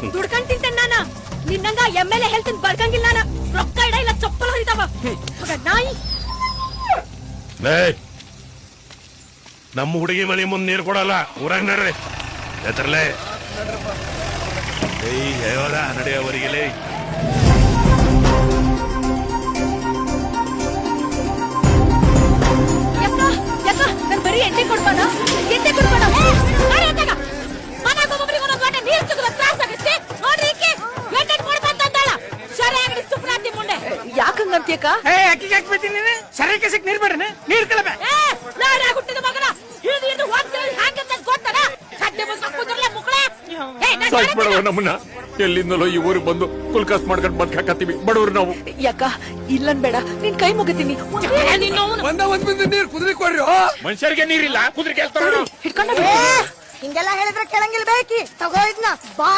ದುಡ್ಕೊಂಡ್ ತಿಂತೇನ್ ನಾನ ನಿನ್ನಂಗ ಎಮ್ಮೆಲೆ ಹೇಳ್ತೀನಿ ಬರ್ಕಂಗಿಲ್ಲ ನಾನ ರೊಕ್ಕ ಇಡ ಇಲ್ಲ ಚಪ್ಪಲ್ ಹೊಡಿತಾವ ನಾಯಿ. ನಮ್ಮ ಹುಡುಗಿ ಮನೆ ಮುಂದೆ ನೀರು ಕೊಡಲ್ಲ ಊರಾಗ ನಡ್ರಿ ಎತ್ತರ್ಲೆ ನಡೆಯವರಿಗೆಲೇ ನನ್ ಬರೀ ಎಣ್ಣೆ ಕೊಡ್ಬಾನ ಎಣ್ಣೆ ಕೊಡ್ಬಾನ ಮನೆಗೊಬ್ಬೊಬ್ರಿಗೆ ಒಂದೊಂದು ವಾಟೆ ನೀರ್ ಸಿಗದ ತ್ರಾಸ ಆಗತ್ತೆ ನೋಡ್ರಿ ಎಣ್ಣೆ ಕೊಡ್ಬಂತಾಳ ಸರಿಯಾಗಿ ಸುಪ್ರಾತಿ ಮುಂಡೆ ಯಾಕಂಗಂತೀಯಕ್ಕ ಅಕ್ಕಿಗೆ ಹಾಕ್ಬಿಡ್ತೀನಿ ನೀನು ಸರಿಯಾಗಿ ಸಿಕ್ ನೀರ್ ಬೇಡ್ರಿ ನೀರ್ ಕಲಬೆ ಹುಟ್ಟಿದ ಮಗನ ಹಿಡಿದು ಹಿಡಿದು ಹೋಗ್ತೀವಿ ಹಾಕಂತ ಗೊತ್ತದ ಸದ್ಯ ಬಂದು ಕುದುರ್ಲೆ ಮುಕ್ಕಳೆ ನಮ್ಮನ್ನ ಎಲ್ಲಿಂದಲೋ ಈ ಊರಿಗೆ ಬಂದು ಕುಲ್ಕಾಸ್ ಮಾಡ್ಕೊಂಡು ಬದುಕಾಕತ್ತೀವಿ ಬಡವ್ರು ನಾವು. ಯಾಕ ಇಲ್ಲನ್ ಬೇಡ ನಿನ್ ಕೈ ಮುಗಿತೀನಿ ಒಂದ್ ನೀರ್ ಕುದುರೆ ಕೊಡ್ರಿ ಮನುಷ್ಯರಿಗೆ ನೀರಿಲ್ಲ ಕುದುರೆ ಕೇಳ್ತಾರ ಹಿಡ್ಕೊಂಡ ಹಿಂಗೆಲ್ಲ ಹೇಳಿದ್ರೆ ಕೆಳಂಗಿಲ್ ಬೇಕಿ ತಗೋ ಇದ್ನ ಬಾ